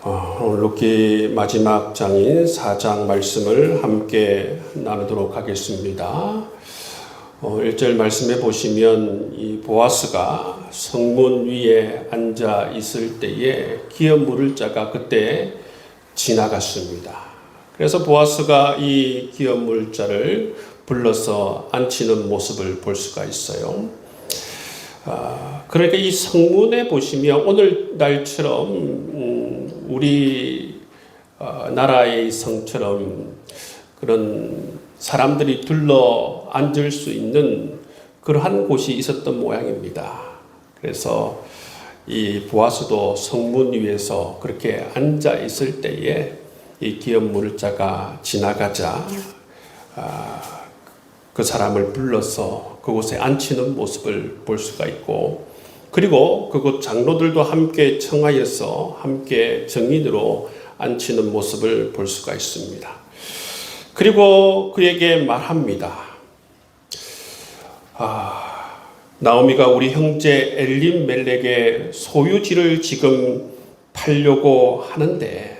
오늘 룻기 마지막 장인 4장 말씀을 함께 나누도록 하겠습니다. 1절 말씀에 보시면 이 보아스가 성문 위에 앉아 있을 때에 기업 물을 자가 그때 지나갔습니다. 그래서 보아스가 이 기업 물을 자를 불러서 앉히는 모습을 볼 수가 있어요. 그러니까 이 성문에 보시면 오늘날처럼 우리 나라의 성처럼 그런 사람들이 둘러 앉을 수 있는 그러한 곳이 있었던 모양입니다. 그래서 이 보아스도 성문 위에서 그렇게 앉아 있을 때에 이 기업 물을 자가 지나가자 그 사람을 불러서 그곳에 앉히는 모습을 볼 수가 있고, 그리고 그곳 장로들도 함께 청하여서 함께 정인으로 앉히는 모습을 볼 수가 있습니다. 그리고 그에게 말합니다. 나오미가 우리 형제 엘림멜렉의 소유지를 지금 팔려고 하는데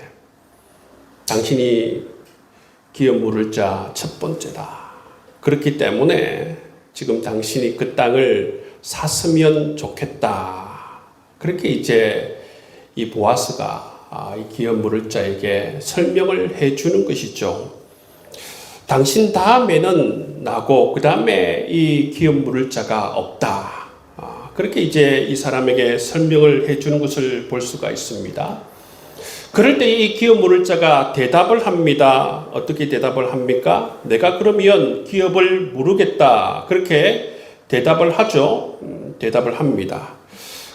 당신이 기업 물을 자 첫 번째다. 그렇기 때문에 지금 당신이 그 땅을 샀으면 좋겠다. 그렇게 이제 이 보아스가 이 기업 물을 자에게 설명을 해 주는 것이죠. 당신 다음에는 나고 그 다음에 이 기업 물을 자가 없다. 그렇게 이제 이 사람에게 설명을 해 주는 것을 볼 수가 있습니다. 그럴 때 이 기업 물을 자가 대답을 합니다. 어떻게 대답을 합니까? 내가 그러면 기업을 물으겠다. 그렇게 대답을 하죠. 대답을 합니다.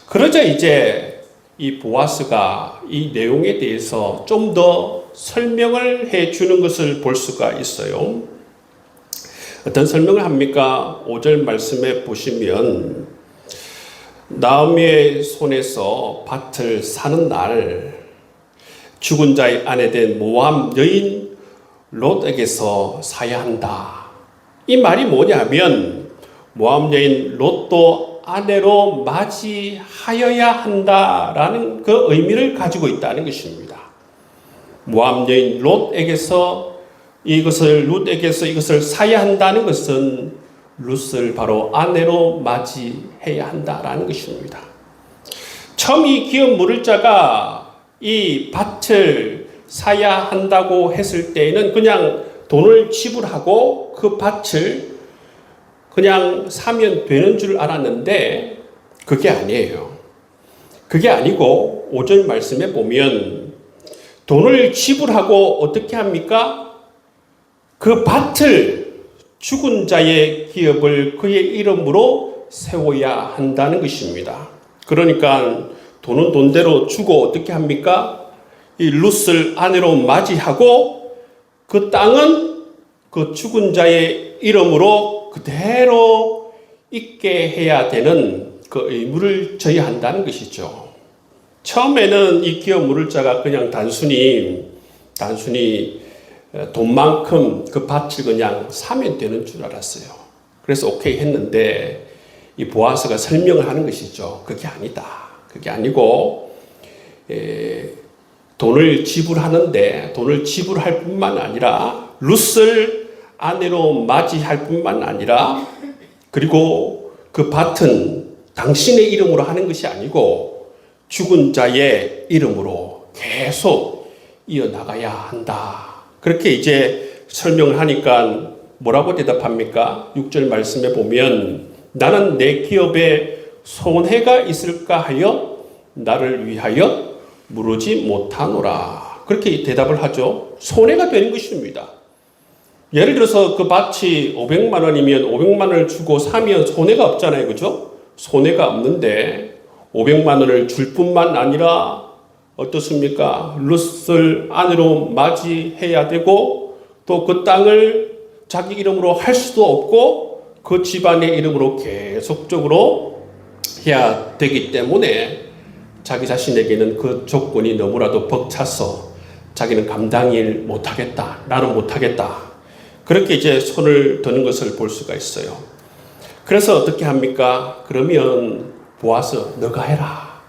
그러자 이제 이 보아스가 이 내용에 대해서 좀 더 설명을 해 주는 것을 볼 수가 있어요. 어떤 설명을 합니까? 5절 말씀에 보시면 나오미의 손에서 밭을 사는 날 죽은 자의 아내 된 모압 여인 롯에게서 사야 한다. 이 말이 뭐냐면 모압 여인 롯도 아내로 맞이하여야 한다라는 그 의미를 가지고 있다는 것입니다. 모압 여인 롯에게서 이것을 사야 한다는 것은 룻을 바로 아내로 맞이해야 한다라는 것입니다. 처음 이 기업 물을 자가 이 밭을 사야 한다고 했을 때에는 그냥 돈을 지불하고 그 밭을 그냥 사면 되는 줄 알았는데 그게 아니에요. 그게 아니고 5절 말씀에 보면 돈을 지불하고 어떻게 합니까? 그 밭을 죽은 자의 기업을 그의 이름으로 세워야 한다는 것입니다. 그러니까 돈은 돈대로 주고 어떻게 합니까? 이 룻을 아내로 맞이하고 그 땅은 그 죽은 자의 이름으로 그대로 있게 해야 되는 그 의무를 져야 한다는 것이죠. 처음에는 이 기업 물을 자가 그냥 단순히 돈만큼 그 밭을 그냥 사면 되는 줄 알았어요. 그래서 오케이 했는데 이 보아스가 설명을 하는 것이죠. 그게 아니다. 그게 아니고 돈을 지불하는데 돈을 지불할 뿐만 아니라 룻을 아내로 맞이할 뿐만 아니라 그리고 그 밭은 당신의 이름으로 하는 것이 아니고 죽은 자의 이름으로 계속 이어나가야 한다. 그렇게 이제 설명을 하니까 뭐라고 대답합니까? 6절 말씀에 보면 나는 내 기업에 손해가 있을까 하여 나를 위하여 물으지 못하노라. 그렇게 대답을 하죠. 손해가 되는 것입니다. 예를 들어서 그 밭이 500만 원이면 500만 원을 주고 사면 손해가 없잖아요. 그죠? 손해가 없는데 500만 원을 줄 뿐만 아니라 어떻습니까? 룻을 아내로 맞이해야 되고 또 그 땅을 자기 이름으로 할 수도 없고 그 집안의 이름으로 계속적으로 해야 되기 때문에 자기 자신에게는 그 조건이 너무나도 벅차서 자기는 감당을 못하겠다. 나는 못하겠다. 그렇게 이제 손을 드는 것을 볼 수가 있어요. 그래서 어떻게 합니까? 그러면 보아서 너가 해라.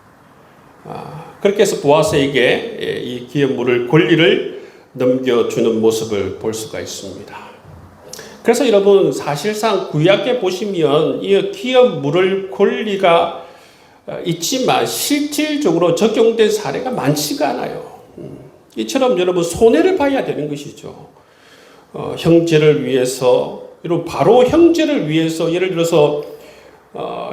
그렇게 해서 보아스에게 이 기업물을 권리를 넘겨주는 모습을 볼 수가 있습니다. 그래서 여러분 사실상 구약에 보시면 이 기업물을 권리가 있지만 실질적으로 적용된 사례가 많지가 않아요. 이처럼 여러분 손해를 봐야 되는 것이죠. 형제를 위해서, 여러분 바로 형제를 위해서, 예를 들어서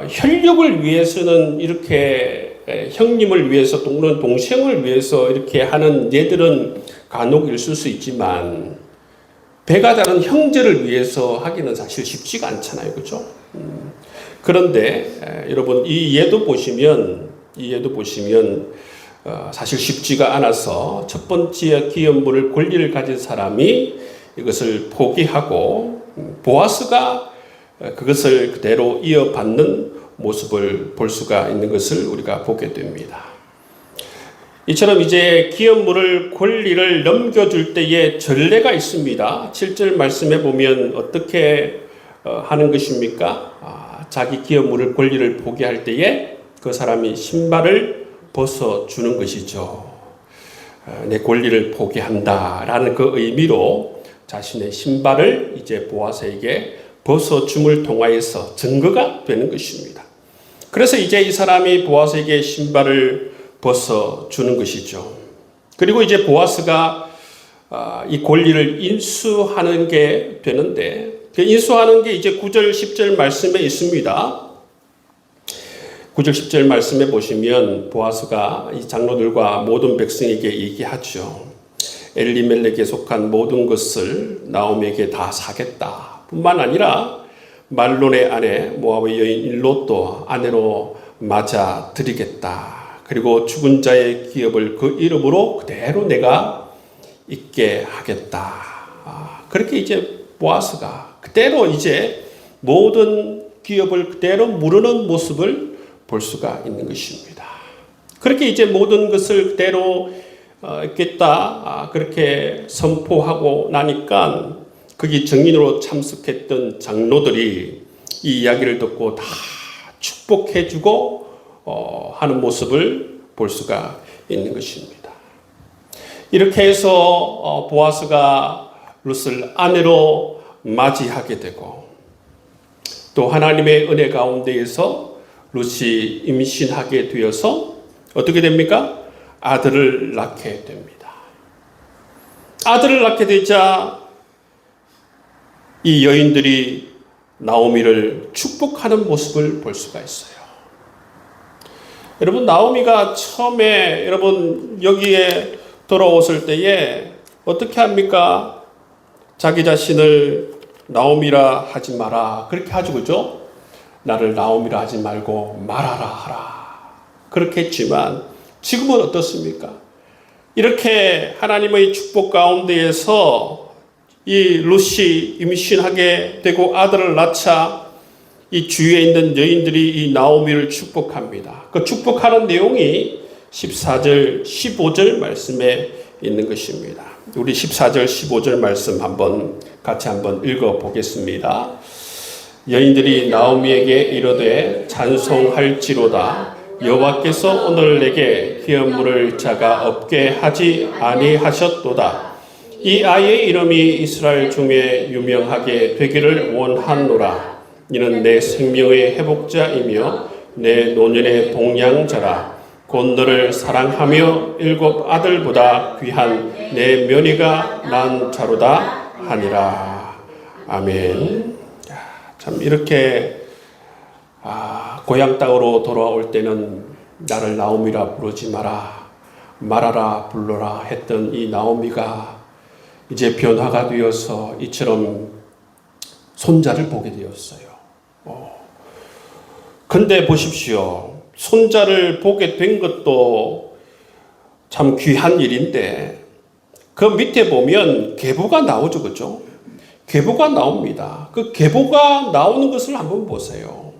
혈육을 위해서는 이렇게 형님을 위해서 또는 동생을 위해서 이렇게 하는 예들은 간혹 있을 수 있지만 배가 다른 형제를 위해서 하기는 사실 쉽지가 않잖아요, 그렇죠? 그런데 여러분 이 예도 보시면 사실 쉽지가 않아서 첫 번째 기업물을 권리를 가진 사람이 이것을 포기하고 보아스가 그것을 그대로 이어받는 모습을 볼 수가 있는 것을 우리가 보게 됩니다. 이처럼 이제 기업물을 권리를 넘겨줄 때에 전례가 있습니다. 7절 말씀해 보면 어떻게 하는 것입니까? 자기 기업물을 권리를 포기할 때에 그 사람이 신발을 벗어주는 것이죠. 내 권리를 포기한다라는 그 의미로 자신의 신발을 이제 보아스에게 벗어줌을 통하여서 증거가 되는 것입니다. 그래서 이제 이 사람이 보아스에게 신발을 벗어주는 것이죠. 그리고 이제 보아스가 이 권리를 인수하는 게 되는데, 그 인수하는 게 이제 9절 10절 말씀에 있습니다. 9절 10절 말씀에 보시면 보아스가 이 장로들과 모든 백성에게 얘기하죠. 엘리멜렉에 속한 모든 것을 나오미에게 다 사겠다 뿐만 아니라 말론의 아내 모압의 여인 일롯도 아내로 맞아 드리겠다. 그리고 죽은 자의 기업을 그 이름으로 그대로 내가 있게 하겠다. 그렇게 이제 보아스가 그대로 이제 모든 기업을 그대로 무르는 모습을 볼 수가 있는 것입니다. 그렇게 이제 모든 것을 그대로 있겠다 그렇게 선포하고 나니까 거기 증인으로 참석했던 장로들이 이 이야기를 듣고 다 축복해주고 하는 모습을 볼 수가 있는 것입니다. 이렇게 해서 보아스가 룻을 아내로 맞이하게 되고 또 하나님의 은혜 가운데에서 룻이 임신하게 되어서 어떻게 됩니까? 아들을 낳게 됩니다. 아들을 낳게 되자 이 여인들이 나오미를 축복하는 모습을 볼 수가 있어요. 여러분 나오미가 처음에 여러분 여기에 돌아왔을 때에 어떻게 합니까? 자기 자신을 나오미라 하지 마라 그렇게 하죠, 그죠? 나를 나오미라 하지 말고 말하라 하라 그렇게 했지만 지금은 어떻습니까? 이렇게 하나님의 축복 가운데에서 이 룻이 임신하게 되고 아들을 낳자 이 주위에 있는 여인들이 이 나오미를 축복합니다. 그 축복하는 내용이 14절, 15절 말씀에 있는 것입니다. 우리 14절, 15절 말씀 같이 한번 읽어보겠습니다. 여인들이 나오미에게 이르되 찬송할지로다 여호와께서 오늘 내게 기업물을 자가 없게 하지 아니하셨도다. 이 아이의 이름이 이스라엘 중에 유명하게 되기를 원하노라. 이는 내 생명의 회복자이며 내 노년의 동양자라. 곧 너를 사랑하며 7 아들보다 귀한 내 며느리가 난 자로다 하니라. 아멘. 참 이렇게 고향 땅으로 돌아올 때는 나를 나오미라 부르지 마라, 말하라 불러라 했던 이 나오미가 이제 변화가 되어서 이처럼 손자를 보게 되었어요. 근데 보십시오. 손자를 보게 된 것도 참 귀한 일인데 그 밑에 보면 계보가 나오죠, 그죠? 계보가 나옵니다. 그 계보가 나오는 것을 한번 보세요.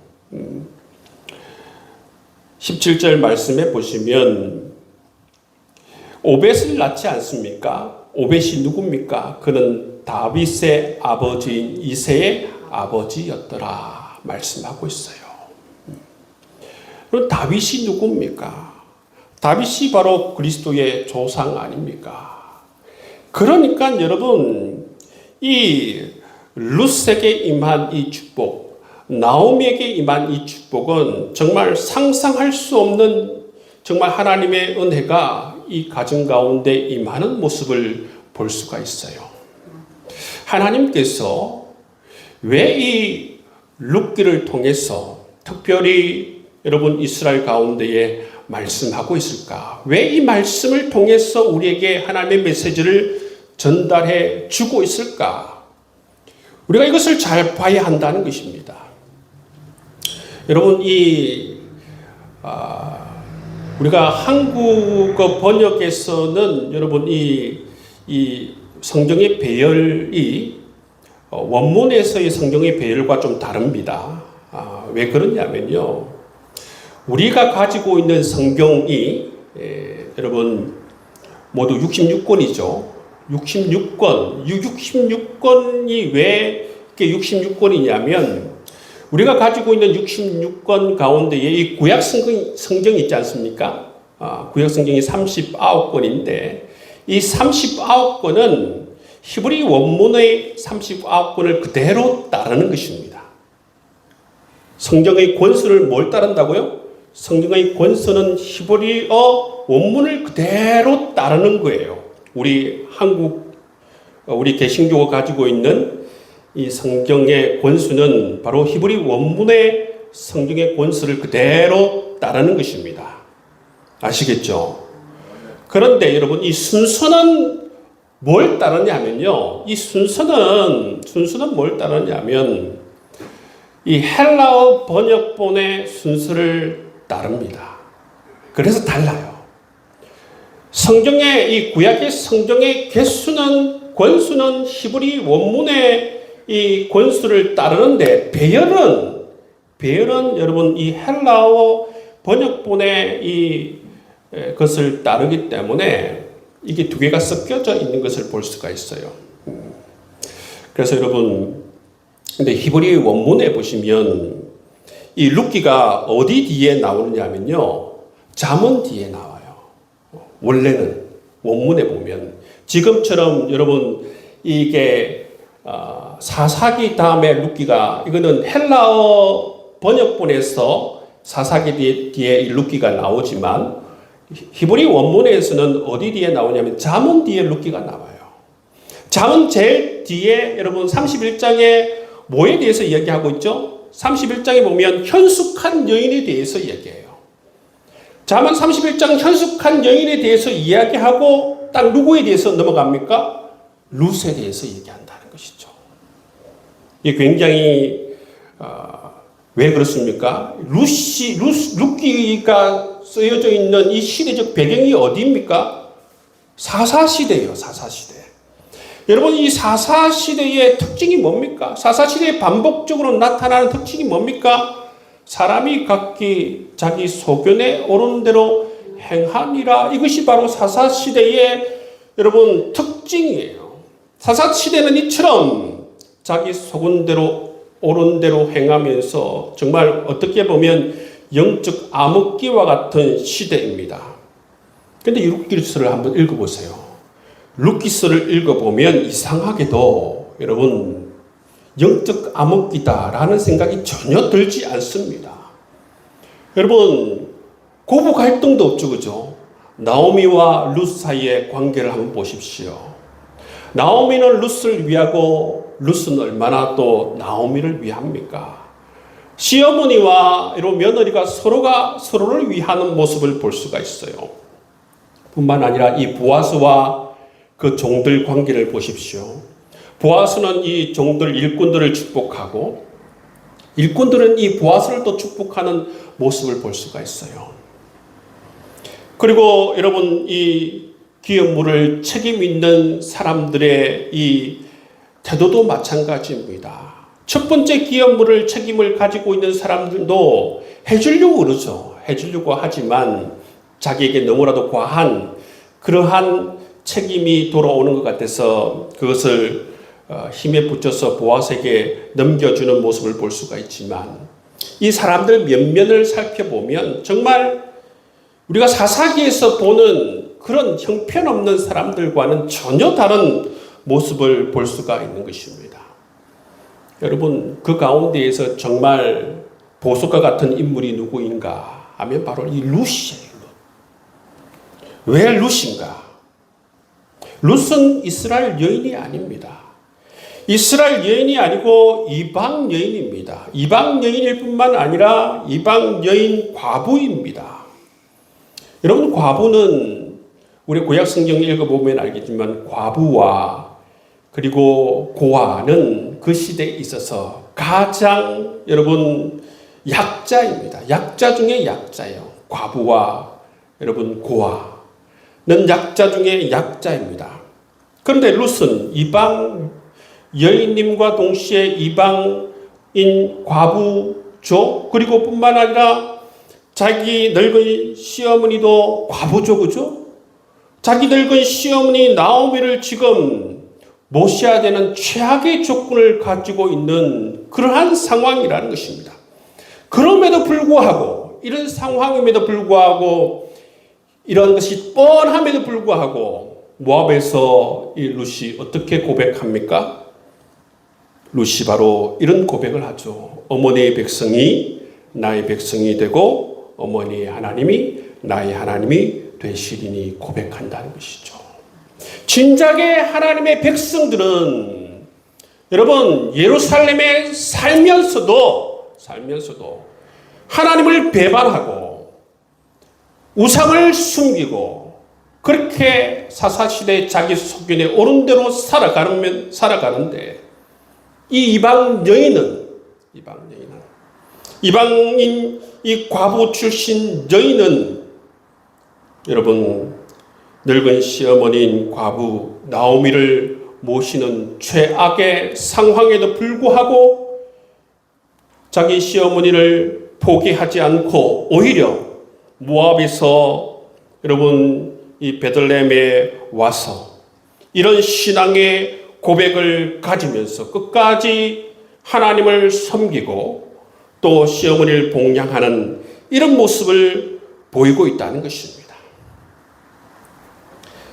17절 말씀에 보시면 오벳을 낳지 않습니까? 오벳이 누굽니까? 그는 다윗의 아버지인 이새의 아버지였더라 말씀하고 있어요. 그럼 다윗이 누굽니까? 다윗이 바로 그리스도의 조상 아닙니까? 그러니까 여러분, 이 룻에게 임한 이 축복, 나오미에게 임한 이 축복은 정말 상상할 수 없는 정말 하나님의 은혜가 이 가정 가운데 임하는 모습을 볼 수가 있어요. 하나님께서 왜 이 룻기를 통해서 특별히 여러분 이스라엘 가운데에 말씀하고 있을까? 왜 이 말씀을 통해서 우리에게 하나님의 메시지를 전달해 주고 있을까? 우리가 이것을 잘 봐야 한다는 것입니다. 여러분, 우리가 한국어 번역에서는 여러분 이 성경의 배열이 원문에서의 성경의 배열과 좀 다릅니다. 왜 그러냐면요. 우리가 가지고 있는 성경이 여러분 모두 66권이죠. 66권이 왜 이렇게 66권이냐면 우리가 가지고 있는 66권 가운데에 이 구약 성경이 있지 않습니까? 구약 성경이 39권인데 이 39권은 히브리 원문의 39권을 그대로 따르는 것입니다. 성경의 권수를 뭘 따른다고요? 성경의 권수는 히브리어 원문을 그대로 따르는 거예요. 우리 개신교가 가지고 있는 이 성경의 권수는 바로 히브리 원문의 성경의 권수를 그대로 따르는 것입니다. 아시겠죠? 그런데 여러분 이 순서는 뭘 따르냐면요. 이 순서는 뭘 따르냐면 이 헬라어 번역본의 순서를 따릅니다. 그래서 달라요. 성경의 이 구약의 성경의 권수는 히브리 원문의 이 권수를 따르는데 배열은 여러분 이 헬라어 번역본의 것을 따르기 때문에 이게 두 개가 섞여져 있는 것을 볼 수가 있어요. 그래서 여러분, 근데 히브리 원문에 보시면 이 룻기가 어디 뒤에 나오느냐면요. 잠언 뒤에 나와요. 원래는 원문에 보면 지금처럼 여러분 이게 사사기 다음에 룻기가 이거는 헬라어 번역본에서 사사기 뒤에 이 룻기가 나오지만 히브리 원문에서는 어디 뒤에 나오냐면 잠언 뒤에 룻기가 나와요. 잠언 제일 뒤에 여러분 31장에 뭐에 대해서 이야기하고 있죠? 31장에 보면 현숙한 여인에 대해서 이야기해요. 잠언 31장 현숙한 여인에 대해서 이야기하고 딱 누구에 대해서 넘어갑니까? 룻에 대해서 얘기한다는 것이죠. 이게 굉장히 왜 그렇습니까? 룻기가 쓰여져 있는 이 시대적 배경이 어디입니까? 사사시대예요. 사사시대. 여러분 이 사사시대의 특징이 뭡니까? 사사시대에 반복적으로 나타나는 특징이 뭡니까? 사람이 각기 자기 소견에 오른 대로 행하니라. 이것이 바로 사사시대의 여러분 특징이에요. 사사시대는 이처럼 자기 속은대로 옳은 대로 행하면서 정말 어떻게 보면 영적 암흑기와 같은 시대입니다. 그런데 룻기서를 한번 읽어보세요. 룻기서를 읽어보면 이상하게도 여러분 영적 암흑기다라는 생각이 전혀 들지 않습니다. 여러분 고부 갈등도 없죠, 그죠? 나오미와 룻 사이의 관계를 한번 보십시오. 나오미는 룻을 위하고 룻은 얼마나 또 나오미를 위합니까? 시어머니와 이런 며느리가 서로가 서로를 위하는 모습을 볼 수가 있어요. 뿐만 아니라 이 보아스와 그 종들 관계를 보십시오. 보아스는 이 종들 일꾼들을 축복하고 일꾼들은 이 보아스를 또 축복하는 모습을 볼 수가 있어요. 그리고 여러분 이 기업물을 책임 있는 사람들의 이 태도도 마찬가지입니다. 첫 번째 기업물을 책임을 가지고 있는 사람들도 해주려고 그러죠. 해주려고 하지만 자기에게 너무나도 과한 그러한 책임이 돌아오는 것 같아서 그것을 힘에 붙여서 보아스에게 넘겨주는 모습을 볼 수가 있지만 이 사람들 면면을 살펴보면 정말 우리가 사사기에서 보는 그런 형편없는 사람들과는 전혀 다른 모습을 볼 수가 있는 것입니다. 여러분, 그 가운데에서 정말 보석과 같은 인물이 누구인가 하면 바로 이 룻이에요. 왜 룻인가? 룻은 이스라엘 여인이 아닙니다. 이스라엘 여인이 아니고 이방 여인입니다. 이방 여인일 뿐만 아니라 이방 여인 과부입니다. 여러분, 과부는 우리 구약 성경 읽어보면 알겠지만 과부와 그리고 고아는 그 시대에 있어서 가장 여러분 약자입니다. 약자 중에 약자예요. 과부와 여러분 고아는 약자 중에 약자입니다. 그런데 룻은 이방 여인님과 동시에 이방인 과부죠. 그리고 뿐만 아니라 자기 늙은 시어머니도 과부죠. 그죠? 자기 늙은 시어머니 나오미를 지금 모셔야 되는 최악의 조건을 가지고 있는 그러한 상황이라는 것입니다. 그럼에도 불구하고, 이런 상황임에도 불구하고, 이런 것이 뻔함에도 불구하고 모압에서 이 룻이 어떻게 고백합니까? 룻이 바로 이런 고백을 하죠. 어머니의 백성이 나의 백성이 되고 어머니의 하나님이 나의 하나님이 되시리니 고백한다는 것이죠. 진작에 하나님의 백성들은 여러분 예루살렘에 살면서도 하나님을 배반하고 우상을 숨기고 그렇게 사사시대 자기 소견에 옳은 대로 살아가는데 이 이방인 이 과부 출신 여인은 여러분 늙은 시어머니인 과부 나오미를 모시는 최악의 상황에도 불구하고 자기 시어머니를 포기하지 않고 오히려 모압에서 여러분 이 베들레헴에 와서 이런 신앙의 고백을 가지면서 끝까지 하나님을 섬기고 또 시어머니를 봉양하는 이런 모습을 보이고 있다는 것입니다.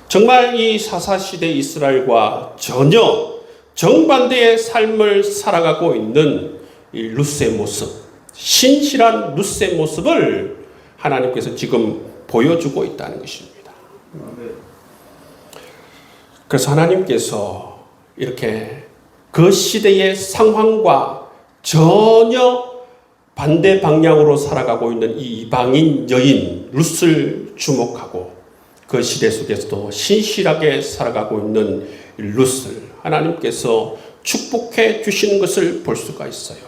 정말 이 사사시대 이스라엘과 전혀 정반대의 삶을 살아가고 있는 이 룻의 모습, 신실한 룻의 모습을 하나님께서 지금 보여주고 있다는 것입니다. 그래서 하나님께서 이렇게 그 시대의 상황과 전혀 반대 방향으로 살아가고 있는 이 이방인 여인 룻을 주목하고 그 시대 속에서도 신실하게 살아가고 있는 룻을 하나님께서 축복해 주시는 것을 볼 수가 있어요.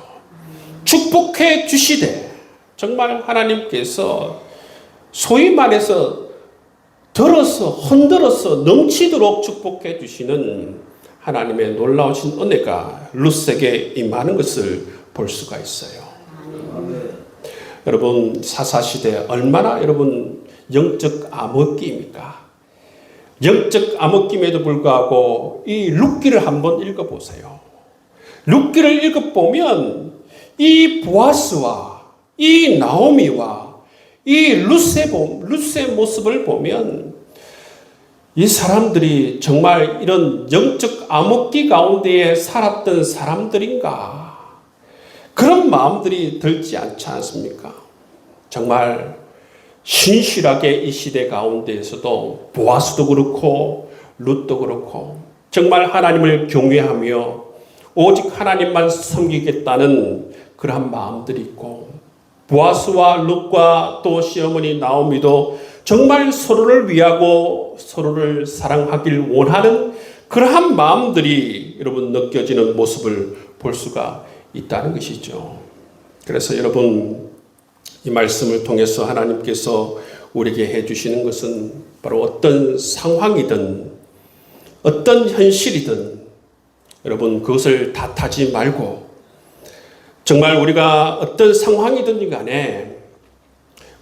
축복해 주시되 정말 하나님께서 소위 말해서 들어서 흔들어서 넘치도록 축복해 주시는 하나님의 놀라우신 은혜가 룻에게 임하는 것을 볼 수가 있어요. 여러분 사사시대 얼마나 여러분 영적 암흑기입니까? 영적 암흑기임에도 불구하고 이 룻기를 한번 읽어보세요. 룻기를 읽어보면 이 보아스와 이 나오미와 이 룻의 모습을 보면 이 사람들이 정말 이런 영적 암흑기 가운데에 살았던 사람들인가? 그런 마음들이 들지 않지 않습니까? 정말 신실하게 이 시대 가운데에서도 보아스도 그렇고 룻도 그렇고 정말 하나님을 경외하며 오직 하나님만 섬기겠다는 그러한 마음들이 있고 보아스와 룻과 또 시어머니 나오미도 정말 서로를 위하고 서로를 사랑하길 원하는 그러한 마음들이 여러분 느껴지는 모습을 볼 수가 있다는 것이죠. 그래서 여러분 이 말씀을 통해서 하나님께서 우리에게 해주시는 것은 바로 어떤 상황이든 어떤 현실이든 여러분 그것을 탓하지 말고 정말 우리가 어떤 상황이든 간에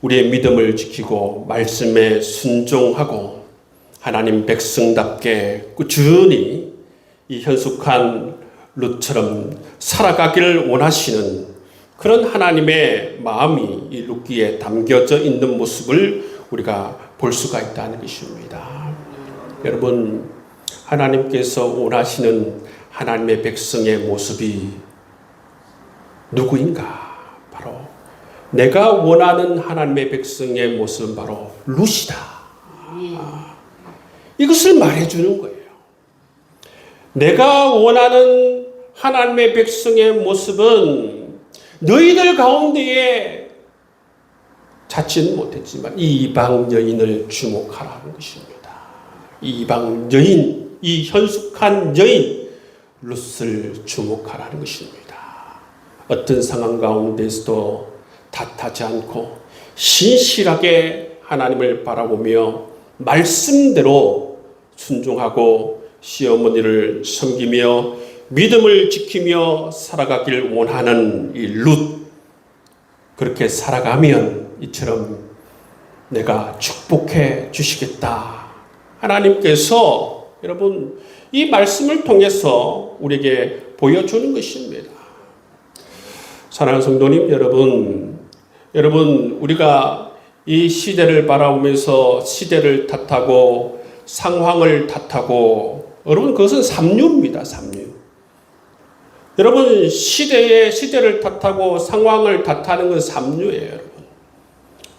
우리의 믿음을 지키고 말씀에 순종하고 하나님 백성답게 꾸준히 이 현숙한 룻처럼 살아가기를 원하시는 그런 하나님의 마음이 이 룻기에 담겨져 있는 모습을 우리가 볼 수가 있다는 것입니다. 여러분, 하나님께서 원하시는 하나님의 백성의 모습이 누구인가? 바로 내가 원하는 하나님의 백성의 모습은 바로 룻이다. 이것을 말해주는 거예요. 내가 원하는 하나님의 백성의 모습은 너희들 가운데에 자칫 못했지만 이방 여인을 주목하라는 것입니다. 이방 여인, 이 현숙한 여인 룻을 주목하라는 것입니다. 어떤 상황 가운데서도 탓하지 않고 신실하게 하나님을 바라보며 말씀대로 순종하고 시어머니를 섬기며 믿음을 지키며 살아가길 원하는 이 룻, 그렇게 살아가면 이처럼 내가 축복해 주시겠다. 하나님께서 여러분 이 말씀을 통해서 우리에게 보여주는 것입니다. 사랑하는 성도님 여러분 우리가 이 시대를 바라보면서 시대를 탓하고 상황을 탓하고 여러분 그것은 삼류입니다. 삼류. 여러분 시대를 탓하고 상황을 탓하는 건 삼류예요.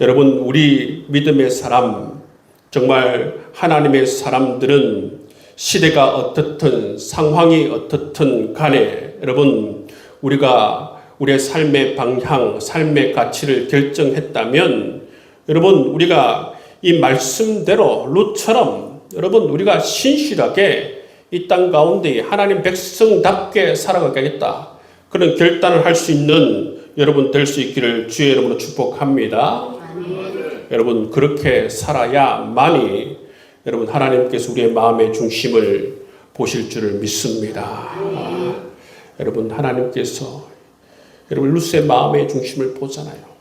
여러분 우리 믿음의 사람 정말 하나님의 사람들은 시대가 어떻든 상황이 어떻든 간에 여러분 우리가 우리의 삶의 방향, 삶의 가치를 결정했다면 여러분 우리가 이 말씀대로 룻처럼 여러분 우리가 신실하게 이 땅 가운데 하나님 백성답게 살아가겠다. 그런 결단을 할 수 있는 여러분 될 수 있기를 주의 이름으로 축복합니다. 여러분 그렇게 살아야만이 여러분 하나님께서 우리의 마음의 중심을 보실 줄을 믿습니다. 여러분 하나님께서 여러분 룻의 마음의 중심을 보잖아요.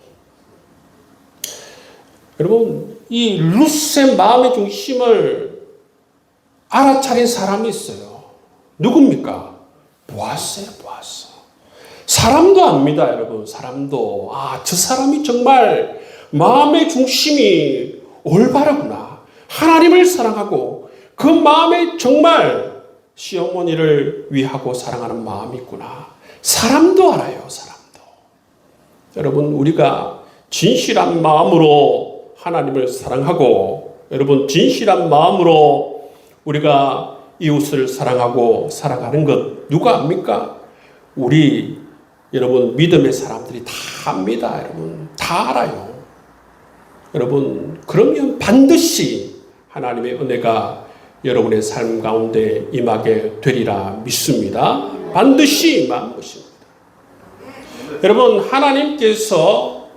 여러분 이 룻의 마음의 중심을 알아차린 사람이 있어요. 누굽니까? 보아스예요. 보아스. 사람도 압니다. 여러분 사람도 저 사람이 정말 마음의 중심이 올바르구나. 하나님을 사랑하고 그 마음에 정말 시어머니를 위하고 사랑하는 마음이 있구나. 사람도 알아요. 사람도. 여러분 우리가 진실한 마음으로 하나님을 사랑하고 여러분 진실한 마음으로 우리가 이웃을 사랑하고 살아가는 것 누가 압니까? 우리 여러분 믿음의 사람들이 다 압니다. 여러분 다 알아요. 여러분 그러면 반드시 하나님의 은혜가 여러분의 삶 가운데 임하게 되리라 믿습니다. 반드시 임한 것입니다. 여러분 하나님께서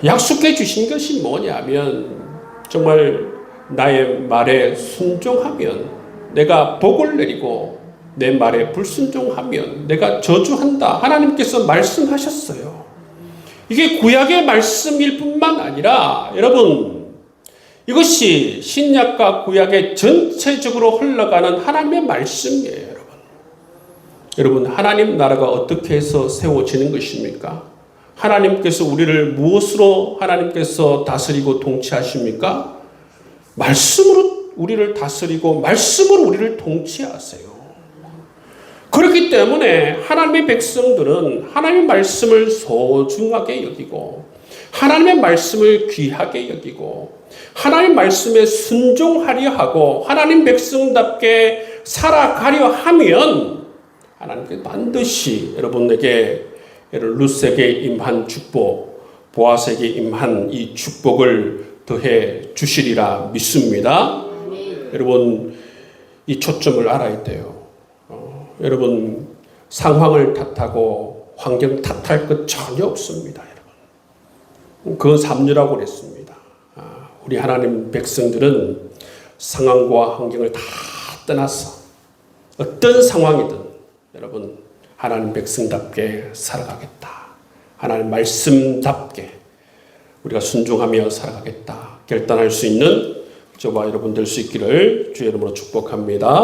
약속해 주신 것이 뭐냐면 정말 나의 말에 순종하면 내가 복을 내리고 내 말에 불순종하면 내가 저주한다. 하나님께서 말씀하셨어요. 이게 구약의 말씀일 뿐만 아니라 여러분 이것이 신약과 구약의 전체적으로 흘러가는 하나님의 말씀이에요. 여러분 하나님 나라가 어떻게 해서 세워지는 것입니까? 하나님께서 우리를 무엇으로 하나님께서 다스리고 통치하십니까? 말씀으로 우리를 다스리고 말씀으로 우리를 통치하세요. 그렇기 때문에 하나님의 백성들은 하나님의 말씀을 소중하게 여기고 하나님의 말씀을 귀하게 여기고 하나님의 말씀에 순종하려 하고 하나님 백성답게 살아가려 하면 하나님께 반드시 여러분에게 룻에게 임한 축복, 보아스에게 임한 이 축복을 더해 주시리라 믿습니다. 여러분 이 초점을 알아야 돼요. 여러분 상황을 탓하고 환경 탓할 것 전혀 없습니다. 여러분 그건 삼류라고 그랬습니다. 우리 하나님 백성들은 상황과 환경을 다 떠나서 어떤 상황이든 여러분 하나님 백성답게 살아가겠다. 하나님 말씀답게 우리가 순종하며 살아가겠다. 결단할 수 있는 저와 여러분 될 수 있기를 주의 이름으로 축복합니다.